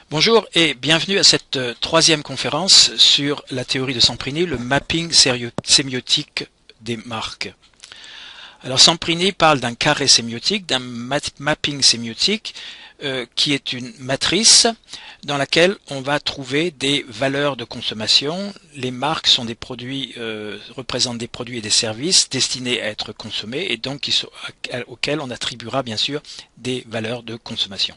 Bonjour et bienvenue à cette troisième conférence sur la théorie de Samprini, le mapping sémiotique des marques. Alors Samprini parle d'un carré sémiotique, d'un mapping sémiotique qui est une matrice dans laquelle on va trouver des valeurs de consommation. Les marques sont des produits, représentent des produits et des services destinés à être consommés et donc auxquels on attribuera bien sûr des valeurs de consommation.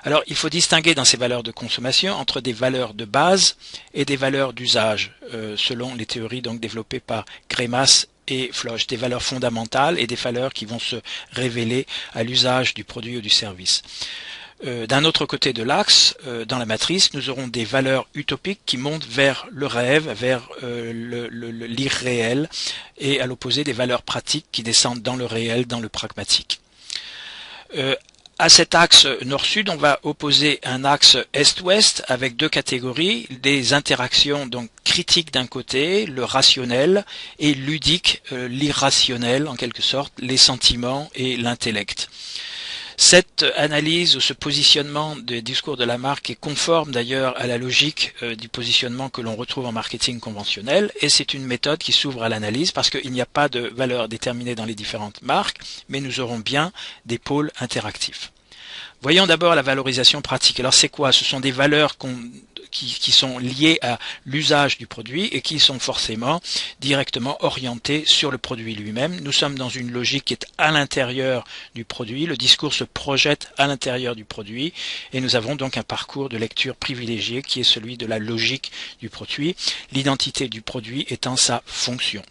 Alors il faut distinguer dans ces valeurs de consommation entre des valeurs de base et des valeurs d'usage, selon les théories donc développées par Greimas et Floch, des valeurs fondamentales et des valeurs qui vont se révéler à l'usage du produit ou du service. D'un autre côté de l'axe, dans la matrice, nous aurons des valeurs utopiques qui montent vers le rêve, vers l'irréel, et à l'opposé des valeurs pratiques qui descendent dans le réel, dans le pragmatique. À cet axe nord-sud, on va opposer un axe est-ouest avec deux catégories, des interactions donc critiques d'un côté, le rationnel, et ludique, l'irrationnel en quelque sorte, les sentiments et l'intellect. Cette analyse ou ce positionnement des discours de la marque est conforme d'ailleurs à la logique du positionnement que l'on retrouve en marketing conventionnel, et c'est une méthode qui s'ouvre à l'analyse parce qu'il n'y a pas de valeur déterminée dans les différentes marques, mais nous aurons bien des pôles interactifs. Voyons d'abord la valorisation pratique. Alors c'est quoi? Ce sont des valeurs qui sont liées à l'usage du produit et qui sont forcément directement orientées sur le produit lui-même. Nous sommes dans une logique qui est à l'intérieur du produit. Le discours se projette à l'intérieur du produit et nous avons donc un parcours de lecture privilégié qui est celui de la logique du produit, l'identité du produit étant sa fonction.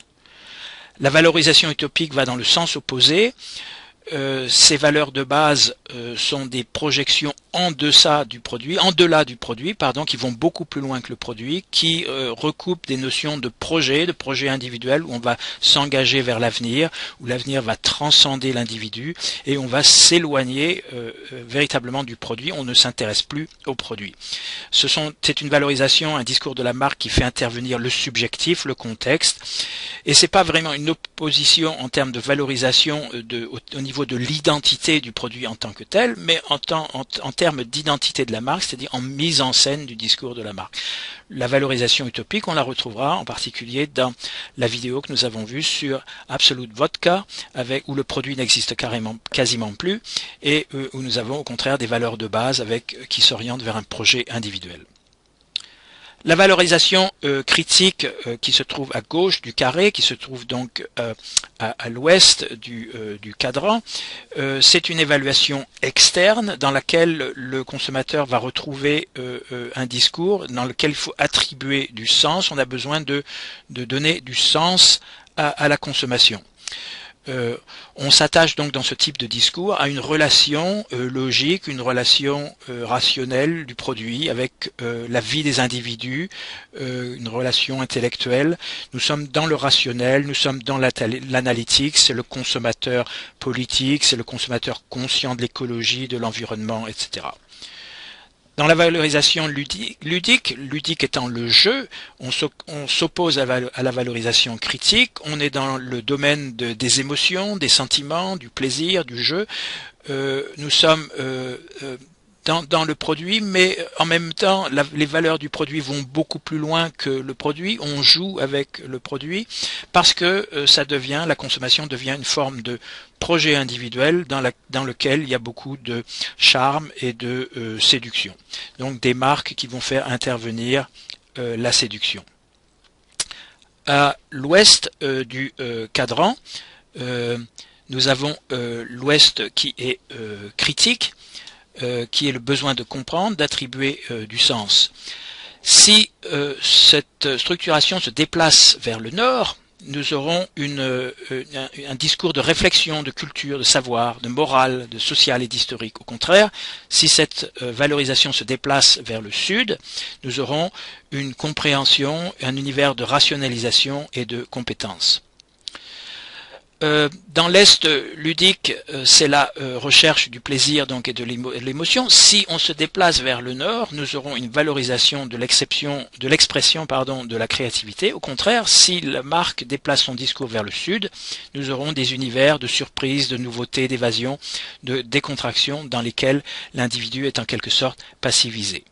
La valorisation utopique va dans le sens opposé. Ces valeurs de base sont des projections en delà du produit, qui vont beaucoup plus loin que le produit, qui recoupent des notions de projet individuel où on va s'engager vers l'avenir, où l'avenir va transcender l'individu et on va s'éloigner véritablement du produit, on ne s'intéresse plus au produit. C'est une valorisation, un discours de la marque qui fait intervenir le subjectif, le contexte, et c'est pas vraiment une opposition en termes de valorisation au niveau de l'identité du produit en tant que tel, mais en termes d'identité de la marque, c'est-à-dire en mise en scène du discours de la marque. La valorisation utopique, on la retrouvera en particulier dans la vidéo que nous avons vue sur Absolute Vodka, où le produit n'existe quasiment plus, et où nous avons au contraire des valeurs de base qui s'orientent vers un projet individuel. La valorisation critique qui se trouve à gauche du carré, qui se trouve donc à l'ouest du cadran, c'est une évaluation externe dans laquelle le consommateur va retrouver un discours dans lequel il faut attribuer du sens. On a besoin de donner du sens à la consommation. On s'attache donc dans ce type de discours à une relation logique, une relation rationnelle du produit avec la vie des individus, une relation intellectuelle. Nous sommes dans le rationnel, nous sommes dans l'analytique, c'est le consommateur politique, c'est le consommateur conscient de l'écologie, de l'environnement, etc. Dans la valorisation ludique étant le jeu, on s'oppose à la valorisation critique, on est dans le domaine des émotions, des sentiments, du plaisir, du jeu. Nous sommes dans le produit, mais en même temps, les valeurs du produit vont beaucoup plus loin que le produit. On joue avec le produit parce que la consommation devient une forme de projet individuel dans lequel il y a beaucoup de charme et de séduction. Donc des marques qui vont faire intervenir la séduction. À l'ouest du cadran, nous avons l'ouest qui est critique, qui est le besoin de comprendre, d'attribuer du sens. Si cette structuration se déplace vers le nord, nous aurons un discours de réflexion, de culture, de savoir, de morale, de social et d'historique. Au contraire, si cette valorisation se déplace vers le sud, nous aurons une compréhension, un univers de rationalisation et de compétences. Dans l'Est ludique, c'est la recherche du plaisir donc et de l'émotion. Si on se déplace vers le Nord, nous aurons une valorisation de l'expression de la créativité. Au contraire, si la marque déplace son discours vers le Sud, nous aurons des univers de surprise, de nouveauté, d'évasion, de décontraction dans lesquels l'individu est en quelque sorte passivisé.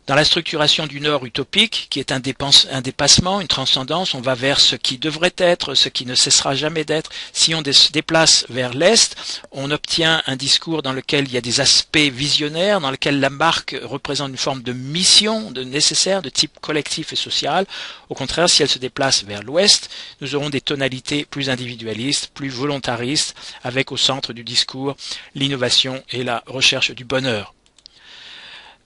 Dans la structuration du Nord utopique, qui est un dépassement, une transcendance, on va vers ce qui devrait être, ce qui ne cessera jamais d'être. Si on se déplace vers l'Est, on obtient un discours dans lequel il y a des aspects visionnaires, dans lequel la marque représente une forme de mission, de nécessaire, de type collectif et social. Au contraire, si elle se déplace vers l'Ouest, nous aurons des tonalités plus individualistes, plus volontaristes, avec au centre du discours l'innovation et la recherche du bonheur.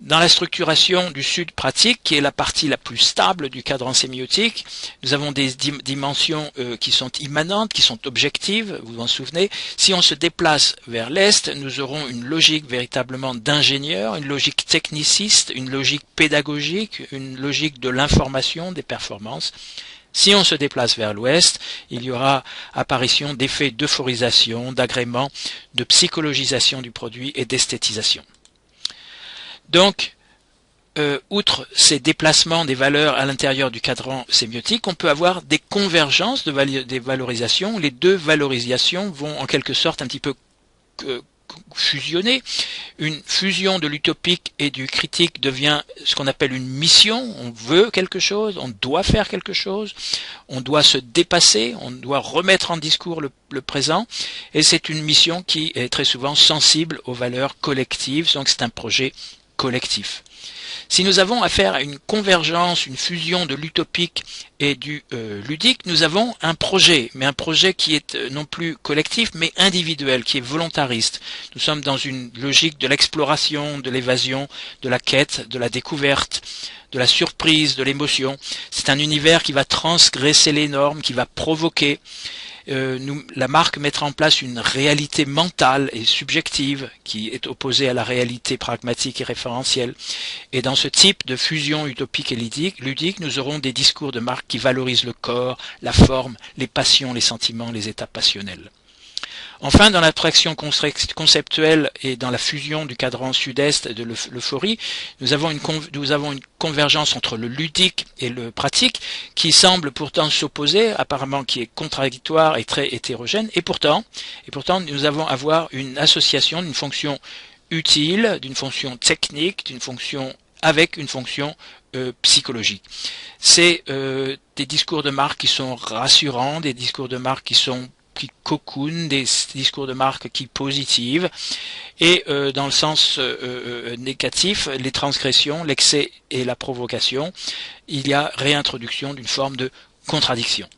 Dans la structuration du Sud pratique, qui est la partie la plus stable du cadran sémiotique, nous avons des dimensions qui sont immanentes, qui sont objectives, vous vous en souvenez. Si on se déplace vers l'Est, nous aurons une logique véritablement d'ingénieur, une logique techniciste, une logique pédagogique, une logique de l'information, des performances. Si on se déplace vers l'Ouest, il y aura apparition d'effets d'euphorisation, d'agrément, de psychologisation du produit et d'esthétisation. Donc, outre ces déplacements des valeurs à l'intérieur du cadran sémiotique, on peut avoir des convergences des valorisations. Les deux valorisations vont en quelque sorte un petit peu fusionner. Une fusion de l'utopique et du critique devient ce qu'on appelle une mission. On veut quelque chose, on doit faire quelque chose, on doit se dépasser, on doit remettre en discours le présent, et c'est une mission qui est très souvent sensible aux valeurs collectives, donc c'est un projet collectif. Si nous avons affaire à une convergence, une fusion de l'utopique et du ludique, nous avons un projet, mais un projet qui est non plus collectif, mais individuel, qui est volontariste. Nous sommes dans une logique de l'exploration, de l'évasion, de la quête, de la découverte, de la surprise, de l'émotion. C'est un univers qui va transgresser les normes, qui va provoquer. La marque mettra en place une réalité mentale et subjective qui est opposée à la réalité pragmatique et référentielle. Et dans ce type de fusion utopique et ludique, nous aurons des discours de marque qui valorisent le corps, la forme, les passions, les sentiments, les états passionnels. Enfin, dans l'abstraction conceptuelle et dans la fusion du cadran sud-est de l'euphorie, nous avons une convergence entre le ludique et le pratique qui semble pourtant s'opposer, apparemment qui est contradictoire et très hétérogène, et pourtant nous avons à voir une association d'une fonction utile, d'une fonction technique, d'une fonction avec une fonction psychologique. C'est des discours de marque qui sont rassurants, des discours de marque qui cocoon, des discours de marque qui positivent, et dans le sens négatif, les transgressions, l'excès et la provocation, il y a réintroduction d'une forme de contradiction.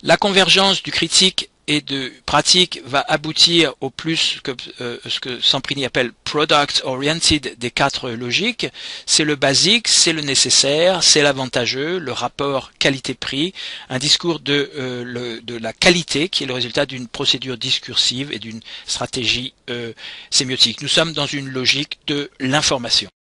La convergence du critique et de pratique va aboutir au plus que ce que Samprini appelle product oriented des quatre logiques. C'est le basique, c'est le nécessaire, c'est l'avantageux, le rapport qualité-prix, un discours de la qualité qui est le résultat d'une procédure discursive et d'une stratégie sémiotique. Nous sommes dans une logique de l'information.